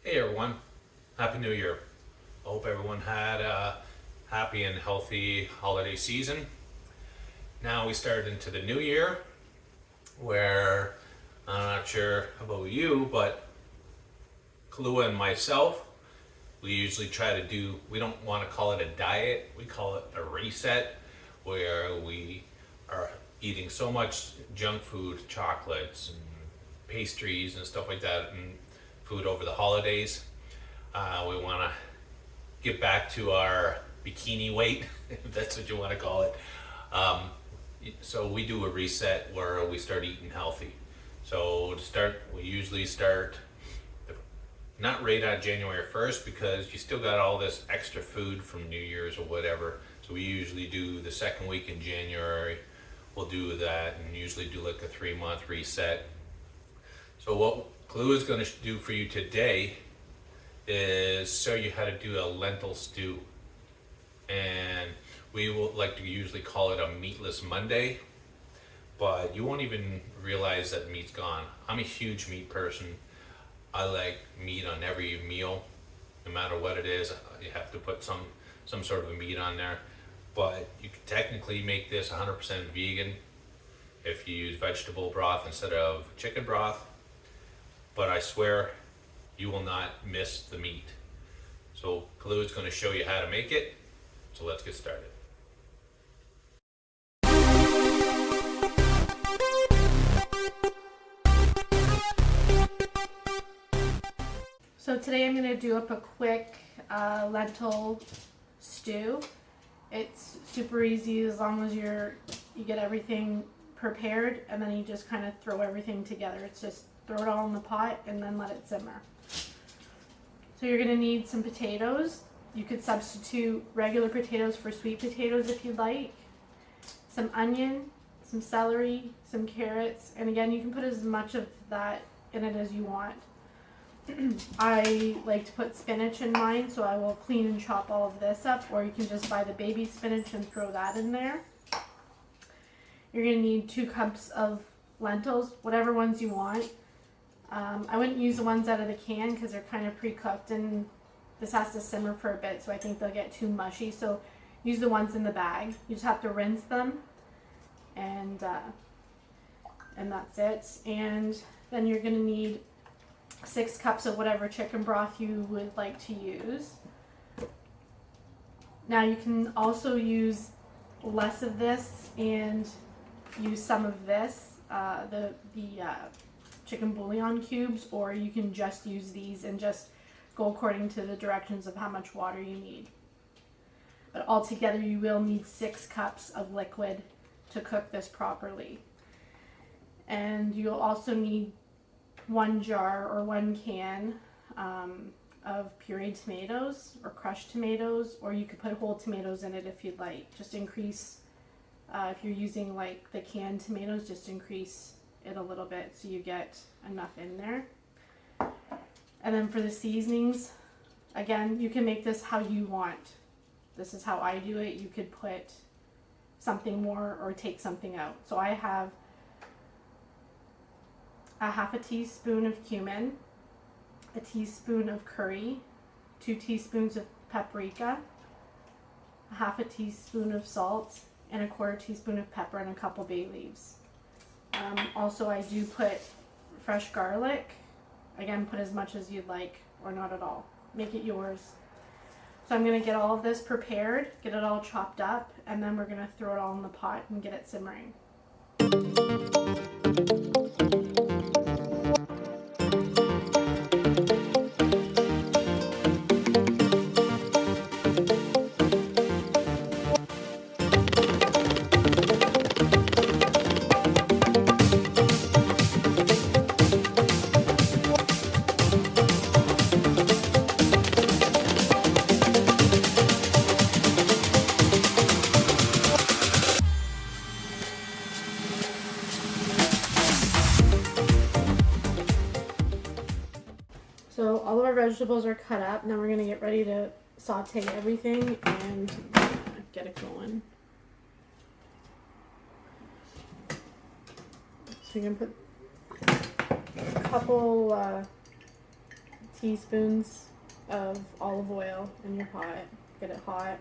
Hey everyone, Happy New Year. I hope everyone had a happy and healthy holiday season. Now we start into the new year where I'm not sure about you, but Kalua and myself, we usually try to do, we don't want to call it a diet, we call it a reset, where we are eating so much junk food, chocolates and pastries and stuff like that, and food over the holidays. We want to get back to our bikini weight, if that's what you want to call it. Um, so we do a reset where we start eating healthy. So to start, we usually start not right on January 1st because you still got all this extra food from New Year's or whatever. So we usually do the second week in January. We'll do that and usually do like a 3-month reset. So what Clue is going to do for you today is show you how to do a lentil stew. And we will like to usually call it a meatless Monday, but you won't even realize that meat's gone. I'm a huge meat person. I like meat on every meal, no matter what it is. You have to put some sort of a meat on there. But you can technically make this 100% vegan if you use vegetable broth instead of chicken broth. But I swear you will not miss the meat. So Kalua is going to show you how to make it. So let's get started. So today I'm going to do up a quick lentil stew. It's super easy as long as you get everything prepared, and then you just kind of throw everything together. It's just throw it all in the pot and then let it simmer. So you're going to need some potatoes. You could substitute regular potatoes for sweet potatoes if you'd like. Some onion, some celery, some carrots, and again you can put as much of that in it as you want. I like to put spinach in mine, so I will clean and chop all of this up, or you can just buy the baby spinach and throw that in there. You're going to need 2 cups of lentils, whatever ones you want. I wouldn't use the ones out of the can because they're kind of pre-cooked and this has to simmer for a bit, so I think they'll get too mushy. So use the ones in the bag. You just have to rinse them, and that's it. And then you're going to need 6 cups of whatever chicken broth you would like to use. Now you can also use less of this and use some of this, the chicken bouillon cubes, or you can just use these and just go according to the directions of how much water you need. But altogether you will need 6 cups of liquid to cook this properly. And you'll also need 1 jar or 1 can of pureed tomatoes or crushed tomatoes, or you could put whole tomatoes in it if you'd like. Just increase, if you're using like the canned tomatoes, just increase it a little bit so you get enough in there. And then for the seasonings, again, you can make this how you want. This is how I do it. You could put something more or take something out. So I have a half a teaspoon of cumin, a teaspoon of curry, 2 teaspoons of paprika, a half a teaspoon of salt, and a 1/4 teaspoon of pepper, and a couple bay leaves. Also, I do put fresh garlic. Again, put as much as you'd like, or not at all. Make it yours. So I'm going to get all of this prepared, get it all chopped up, and then we're going to throw it all in the pot and get it simmering. So all of our vegetables are cut up. Now we're going to get ready to saute everything and get it going. So you're going to put a couple teaspoons of olive oil in your pot. Get it hot.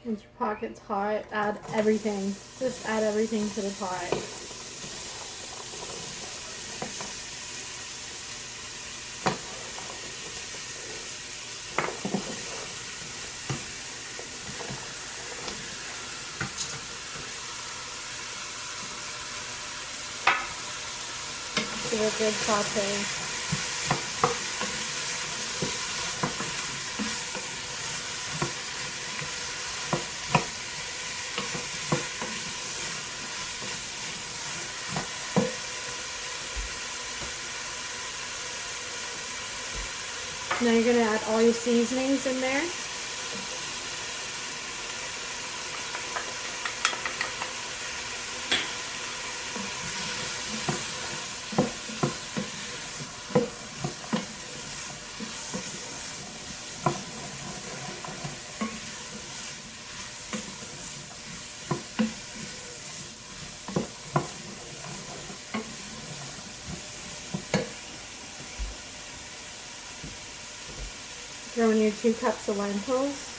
Once your pot gets hot, add everything. Just add everything to the pot. Give it a good saute. Now you're going to add all your seasonings in there. Throw in your 2 cups of lentils.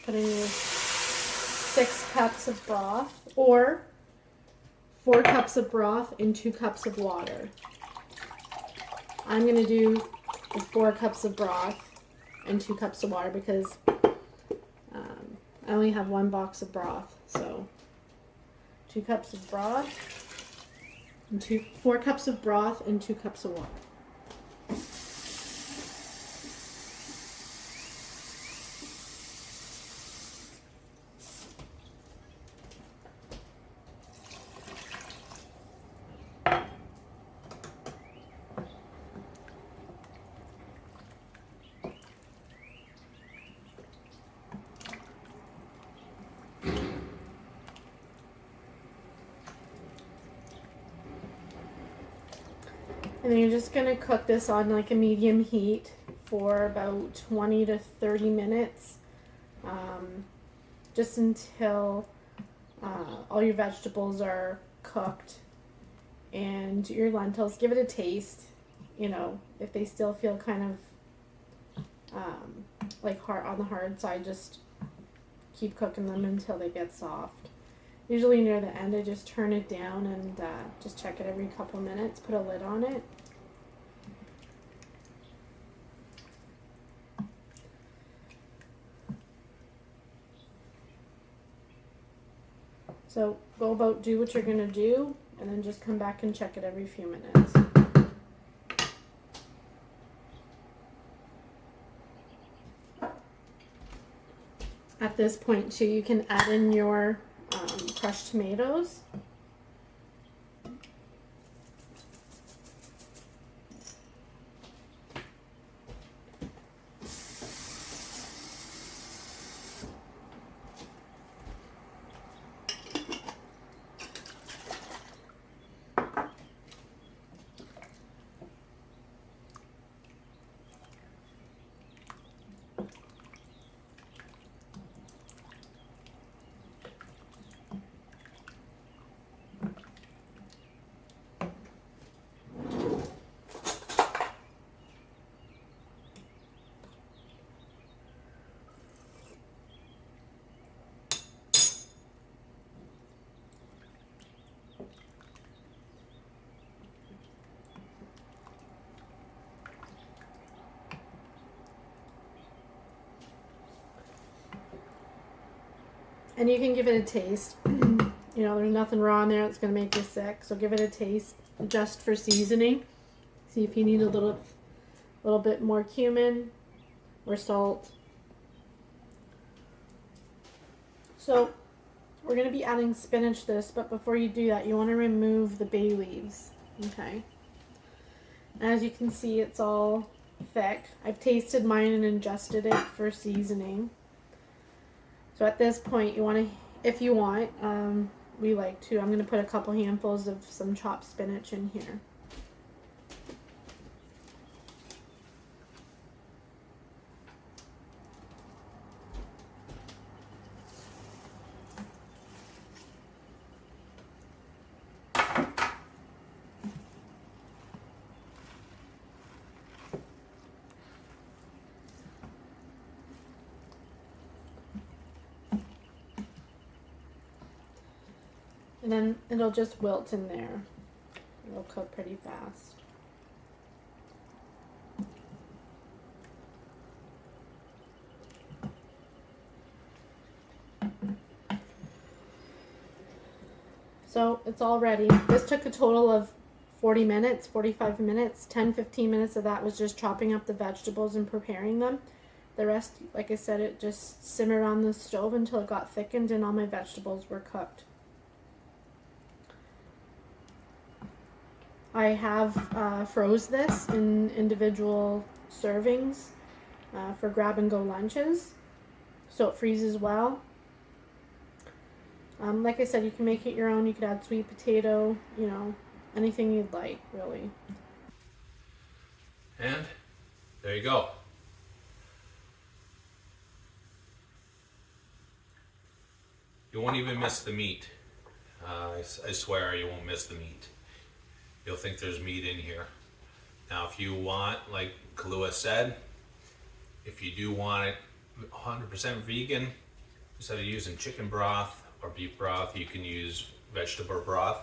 Put in your 6 cups of broth, or 4 cups of broth and 2 cups of water. I'm going to do the 4 cups of broth and 2 cups of water because I only have 1 box of broth. So 2 cups of broth and 4 cups of broth and 2 cups of water. And then you're just going to cook this on like a medium heat for about 20 to 30 minutes, just until all your vegetables are cooked and your lentils. Give it a taste, you know, if they still feel kind of like hard on the hard side, just keep cooking them until they get soft. Usually near the end, I just turn it down and just check it every couple minutes. Put a lid on it. So go about, do what you're going to do, and then just come back and check it every few minutes. At this point, too, you can add in your crushed tomatoes. And you can give it a taste. You know, there's nothing raw in there that's going to make you sick. So give it a taste just for seasoning. See if you need a little bit more cumin or salt. So we're going to be adding spinach to this, but before you do that, you want to remove the bay leaves. Okay. As you can see, it's all thick. I've tasted mine and adjusted it for seasoning. So at this point, you want to, if you want, we like to, I'm going to put a couple handfuls of some chopped spinach in here. And then it'll just wilt in there. It'll cook pretty fast. So it's all ready. This took a total of 40 minutes, 45 minutes. 10-15 minutes of that was just chopping up the vegetables and preparing them. The rest, like I said, it just simmered on the stove until it got thickened and all my vegetables were cooked. I have froze this in individual servings for grab and go lunches, so it freezes well. Like I said, you can make it your own. You could add sweet potato, you know, anything you'd like, really. And there you go. You won't even miss the meat. I swear you won't miss the meat. You'll think there's meat in here. Now, if you want, like Kalua said, if you do want it 100% vegan, instead of using chicken broth or beef broth, you can use vegetable broth,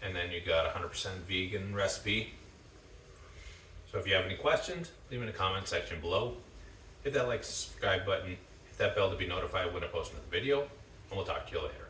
and then you got a 100% vegan recipe. So if you have any questions, leave in the comment section below. Hit that like, subscribe button, hit that bell to be notified when I post another video, and we'll talk to you later.